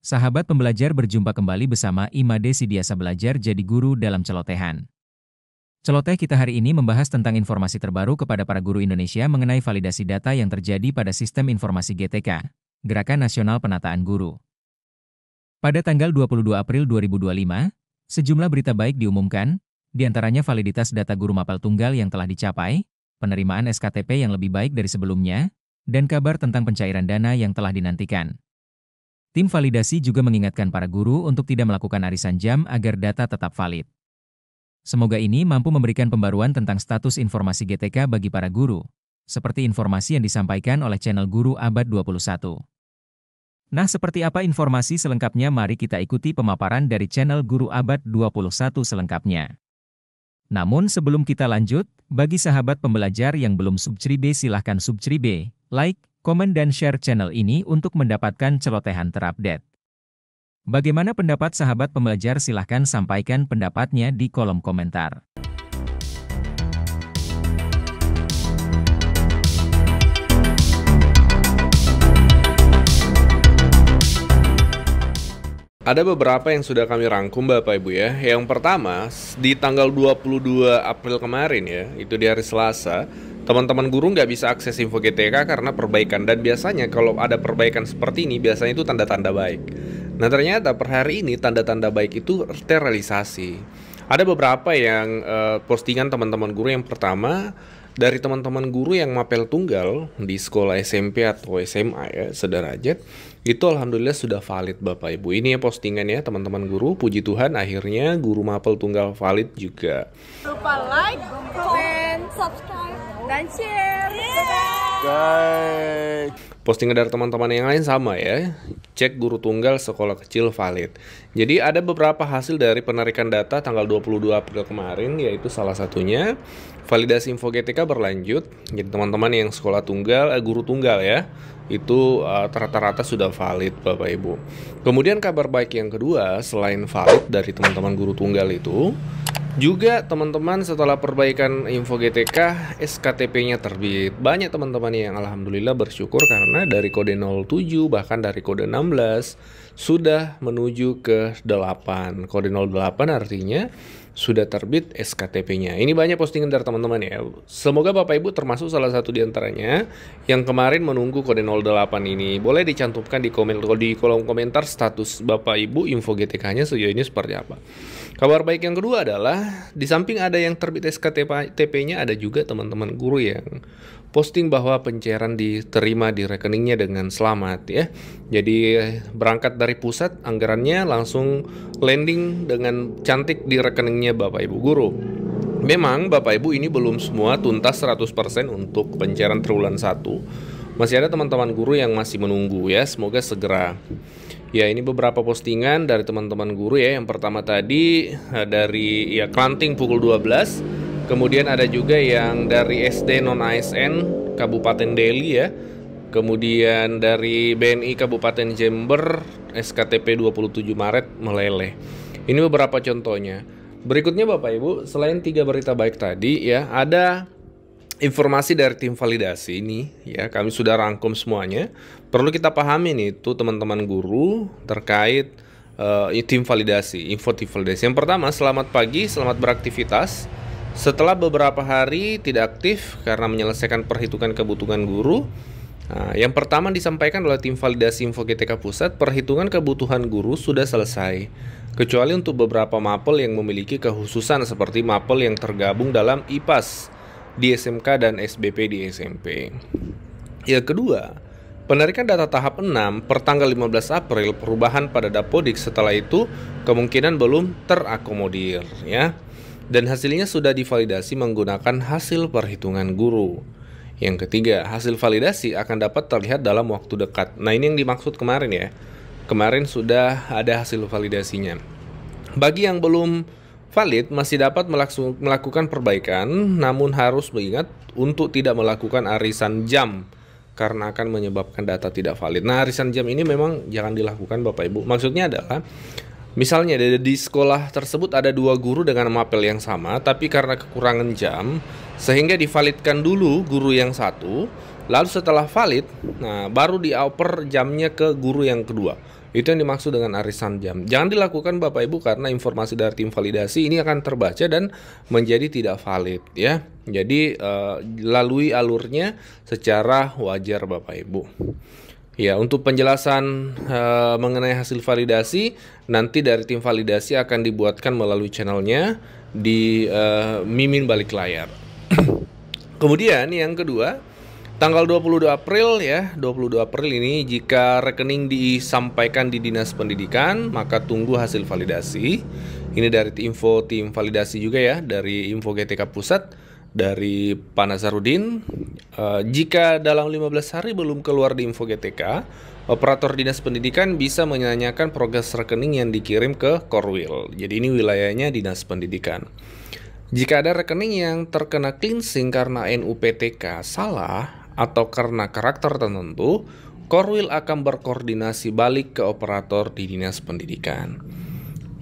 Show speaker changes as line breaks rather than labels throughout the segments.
Sahabat pembelajar berjumpa kembali bersama Imade Sidiasa Belajar Jadi Guru dalam Celotehan. Celoteh kita hari ini membahas tentang informasi terbaru kepada para guru Indonesia mengenai validasi data yang terjadi pada Sistem Informasi GTK, Gerakan Nasional Penataan Guru. Pada tanggal 22 April 2025, sejumlah berita baik diumumkan, diantaranya validitas data guru mapel tunggal yang telah dicapai, penerimaan SKTP yang lebih baik dari sebelumnya, dan kabar tentang pencairan dana yang telah dinantikan. Tim validasi juga mengingatkan para guru untuk tidak melakukan arisan jam agar data tetap valid. Semoga ini mampu memberikan pembaruan tentang status informasi GTK bagi para guru, seperti informasi yang disampaikan oleh channel Guru Abad 21. Nah, seperti apa informasi selengkapnya? Mari kita ikuti pemaparan dari channel Guru Abad 21 selengkapnya. Namun sebelum kita lanjut, bagi sahabat pembelajar yang belum subscribe silahkan subscribe, like, komen dan share channel ini untuk mendapatkan celotehan terupdate. Bagaimana pendapat sahabat pembelajar? Silahkan sampaikan pendapatnya di kolom komentar.
Ada beberapa yang sudah kami rangkum Bapak Ibu ya. Yang pertama, di tanggal 22 April kemarin ya, itu di hari Selasa, teman-teman guru nggak bisa akses info GTK karena perbaikan. Dan biasanya kalau ada perbaikan seperti ini, biasanya itu tanda-tanda baik. Nah ternyata per hari ini tanda-tanda baik itu terrealisasi. Ada beberapa yang postingan teman-teman guru. Yang pertama, dari teman-teman guru yang mapel tunggal di sekolah SMP atau SMA ya, sederajat, itu alhamdulillah sudah valid Bapak Ibu. Ini ya postingannya teman-teman guru, puji Tuhan akhirnya guru mapel tunggal valid juga.
Lupa like, comment, subscribe, dan share.
Guys, postingan dari teman-teman yang lain sama ya. Cek guru tunggal sekolah kecil valid. Jadi ada beberapa hasil dari penarikan data tanggal 22 April kemarin, yaitu salah satunya validasi info GTK berlanjut. Jadi teman-teman yang sekolah tunggal, guru tunggal ya, itu rata-rata sudah valid Bapak Ibu. Kemudian kabar baik yang kedua, selain valid dari teman-teman guru tunggal itu, juga teman-teman setelah perbaikan info GTK, SKTP-nya terbit. Banyak teman-teman yang alhamdulillah bersyukur karena dari kode 07 bahkan dari kode 16 sudah menuju ke 8. Kode 08 artinya sudah terbit SKTP-nya. Ini banyak postingan dari teman-teman ya. Semoga Bapak Ibu termasuk salah satu di antaranya yang kemarin menunggu kode 08 ini. Boleh dicantumkan di kolom komentar status Bapak Ibu info GTK-nya sejauh ini seperti apa. Kabar baik yang kedua adalah di samping ada yang terbit SKTP-nya, ada juga teman-teman guru yang posting bahwa pencairan diterima di rekeningnya dengan selamat ya. Jadi berangkat dari pusat, anggarannya langsung landing dengan cantik di rekeningnya Bapak Ibu guru. Memang Bapak Ibu ini belum semua tuntas 100% untuk pencairan triwulan 1. Masih ada teman-teman guru yang masih menunggu ya, semoga segera. Ya, ini beberapa postingan dari teman-teman guru ya. Yang pertama tadi dari ya Klanting pukul 12. Kemudian ada juga yang dari SD non ASN Kabupaten Deli ya. Kemudian dari BNI Kabupaten Jember SKTP 27 Maret meleleh. Ini beberapa contohnya. Berikutnya Bapak Ibu, selain 3 berita baik tadi ya, ada informasi dari tim validasi ini ya, kami sudah rangkum semuanya. Perlu kita pahami nih itu teman-teman guru terkait tim validasi, info tim validasi. Yang pertama, selamat pagi, selamat beraktivitas. Setelah beberapa hari tidak aktif karena menyelesaikan perhitungan kebutuhan guru. Nah, yang pertama disampaikan oleh tim validasi info GTK Pusat, perhitungan kebutuhan guru sudah selesai. Kecuali untuk beberapa mapel yang memiliki kekhususan seperti mapel yang tergabung dalam IPAS di SMK dan SBP di SMP. Yang kedua, penarikan data tahap 6 per tanggal 15 April, perubahan pada Dapodik setelah itu kemungkinan belum terakomodir ya. Dan hasilnya sudah divalidasi menggunakan hasil perhitungan guru. Yang ketiga, hasil validasi akan dapat terlihat dalam waktu dekat. Nah, ini yang dimaksud kemarin ya. Kemarin sudah ada hasil validasinya. Bagi yang belum valid masih dapat melakukan perbaikan, namun harus mengingat untuk tidak melakukan arisan jam karena akan menyebabkan data tidak valid. Nah, arisan jam ini memang jangan dilakukan Bapak Ibu. Maksudnya adalah misalnya di sekolah tersebut ada 2 guru dengan mapel yang sama, tapi karena kekurangan jam sehingga divalidkan dulu guru yang satu, lalu setelah valid, nah baru dioper jamnya ke guru yang kedua. Itu yang dimaksud dengan arisan jam. Jangan dilakukan Bapak Ibu karena informasi dari tim validasi ini akan terbaca dan menjadi tidak valid ya. Jadi lalui alurnya secara wajar Bapak Ibu. Ya, untuk penjelasan mengenai hasil validasi nanti dari tim validasi akan dibuatkan melalui channelnya di Mimin Balik Layar. Kemudian yang kedua, tanggal 22 April ya, 22 April ini jika rekening disampaikan di Dinas Pendidikan, maka tunggu hasil validasi. Ini dari info tim validasi juga ya, dari info GTK Pusat, dari Pak Nazarudin. Jika dalam 15 hari belum keluar di info GTK, operator Dinas Pendidikan bisa menanyakan progres rekening yang dikirim ke Korwil. Jadi ini wilayahnya Dinas Pendidikan. Jika ada rekening yang terkena cleansing karena NUPTK salah atau karena karakter tertentu, Korwil akan berkoordinasi balik ke operator di Dinas Pendidikan.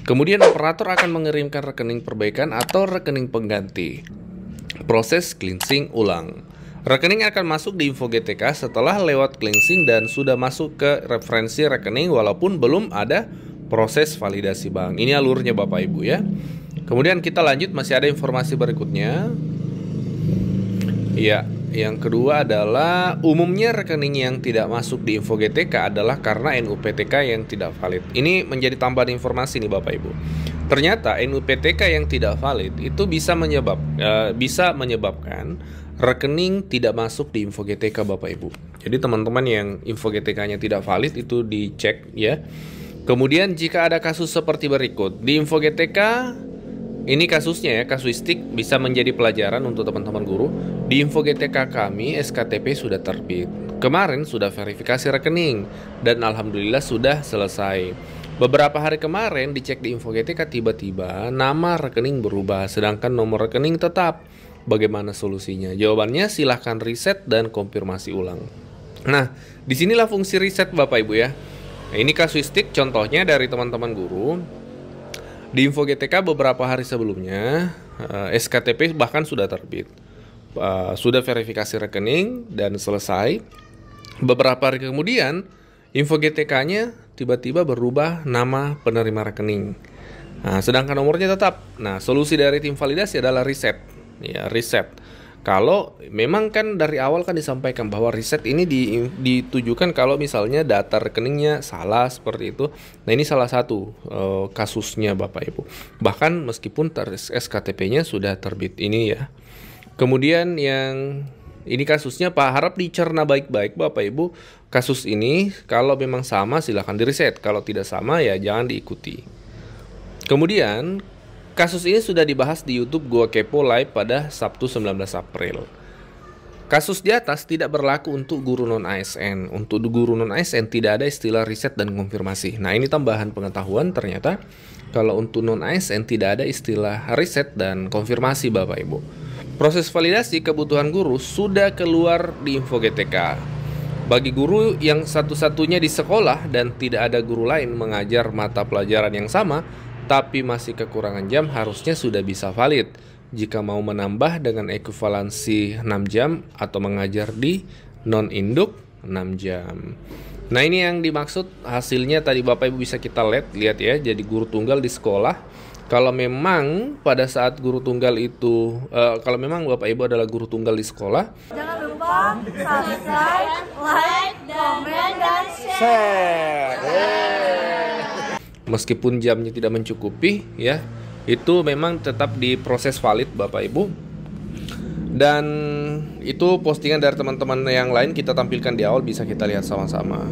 Kemudian operator akan mengirimkan rekening perbaikan atau rekening pengganti. Proses cleansing ulang. Rekening akan masuk di info GTK setelah lewat cleansing dan sudah masuk ke referensi rekening walaupun belum ada proses validasi bank. Ini alurnya Bapak Ibu ya. Kemudian kita lanjut, masih ada informasi berikutnya. Ya, yang kedua adalah umumnya rekening yang tidak masuk di info GTK adalah karena NUPTK yang tidak valid. Ini menjadi tambahan informasi nih Bapak Ibu. Ternyata NUPTK yang tidak valid itu bisa menyebabkan rekening tidak masuk di info GTK Bapak Ibu. Jadi teman-teman yang info GTK-nya tidak valid itu dicek ya. Kemudian jika ada kasus seperti berikut di info GTK, ini kasusnya ya, kasuistik bisa menjadi pelajaran untuk teman-teman guru. Di info GTK kami, SKTP sudah terbit. Kemarin sudah verifikasi rekening dan alhamdulillah sudah selesai. Beberapa hari kemarin dicek di info GTK, tiba-tiba nama rekening berubah sedangkan nomor rekening tetap. Bagaimana solusinya? Jawabannya silahkan riset dan konfirmasi ulang. Nah, disinilah fungsi riset Bapak Ibu ya. Nah, ini kasuistik contohnya dari teman-teman guru. Di info GTK beberapa hari sebelumnya SKTP bahkan sudah terbit, sudah verifikasi rekening dan selesai. Beberapa hari kemudian info GTK-nya tiba-tiba berubah nama penerima rekening. Nah, sedangkan nomornya tetap. Nah, solusi dari tim validasi adalah riset. Ya, riset. Kalau memang kan dari awal kan disampaikan bahwa riset ini ditujukan kalau misalnya data rekeningnya salah seperti itu. Nah, ini salah satu kasusnya Bapak Ibu. Bahkan meskipun SKTP-nya sudah terbit ini ya. Kemudian yang ini kasusnya Pak, harap dicerna baik-baik Bapak Ibu. Kasus ini kalau memang sama silahkan diriset. Kalau tidak sama ya jangan diikuti. Kemudian kasus ini sudah dibahas di YouTube Gua Kepo Live pada Sabtu 19 April. Kasus di atas tidak berlaku untuk guru non-ASN. Untuk guru non-ASN tidak ada istilah riset dan konfirmasi. Nah, ini tambahan pengetahuan ternyata kalau untuk non-ASN tidak ada istilah riset dan konfirmasi Bapak Ibu. Proses validasi kebutuhan guru sudah keluar di info GTK. Bagi guru yang satu-satunya di sekolah dan tidak ada guru lain mengajar mata pelajaran yang sama, tapi masih kekurangan jam, harusnya sudah bisa valid jika mau menambah dengan ekuivalensi 6 jam atau mengajar di non-induk 6 jam. Nah, ini yang dimaksud hasilnya tadi Bapak Ibu bisa kita lihat ya. Jadi guru tunggal di sekolah, kalau memang pada saat guru tunggal itu kalau memang Bapak Ibu adalah guru tunggal di sekolah,
Jangan lupa subscribe, like, komen, dan share.
Meskipun jamnya tidak mencukupi ya, itu memang tetap diproses valid Bapak Ibu. Dan itu postingan dari teman-teman yang lain kita tampilkan di awal, bisa kita lihat sama-sama.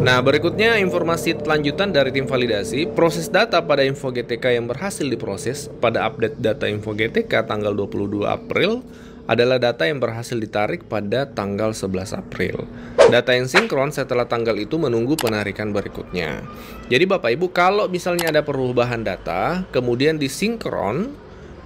Nah, berikutnya informasi lanjutan dari tim validasi. Proses data pada info GTK yang berhasil diproses pada update data info GTK tanggal 22 April adalah data yang berhasil ditarik pada tanggal 11 April. Data yang sinkron setelah tanggal itu menunggu penarikan berikutnya. Jadi Bapak Ibu, kalau misalnya ada perubahan data kemudian disinkron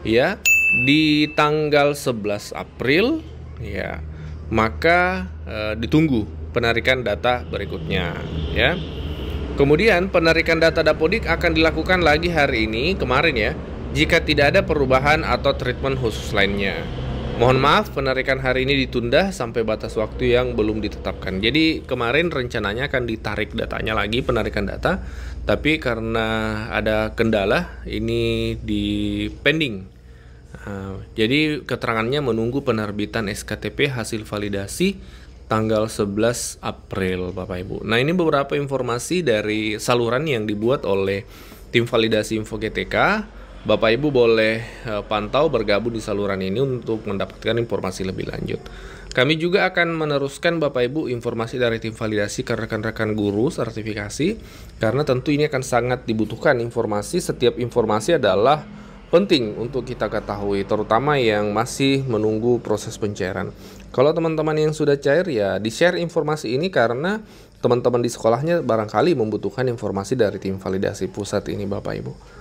ya di tanggal 11 April ya, maka ditunggu penarikan data berikutnya ya. Kemudian penarikan data Dapodik akan dilakukan lagi hari ini kemarin ya, jika tidak ada perubahan atau treatment khusus lainnya. Mohon maaf, penarikan hari ini ditunda sampai batas waktu yang belum ditetapkan. Jadi kemarin rencananya akan ditarik datanya lagi, penarikan data, tapi karena ada kendala, ini di pending. Jadi keterangannya menunggu penerbitan SKTP hasil validasi tanggal 11 April, Bapak Ibu. Nah, ini beberapa informasi dari saluran yang dibuat oleh tim validasi Info GTK. Bapak Ibu boleh pantau bergabung di saluran ini untuk mendapatkan informasi lebih lanjut. Kami juga akan meneruskan Bapak Ibu informasi dari tim validasi ke rekan-rekan guru sertifikasi, karena tentu ini akan sangat dibutuhkan informasi. Setiap informasi adalah penting untuk kita ketahui, terutama yang masih menunggu proses pencairan. Kalau teman-teman yang sudah cair, ya di-share informasi ini karena teman-teman di sekolahnya barangkali membutuhkan informasi dari tim validasi pusat ini, Bapak Ibu.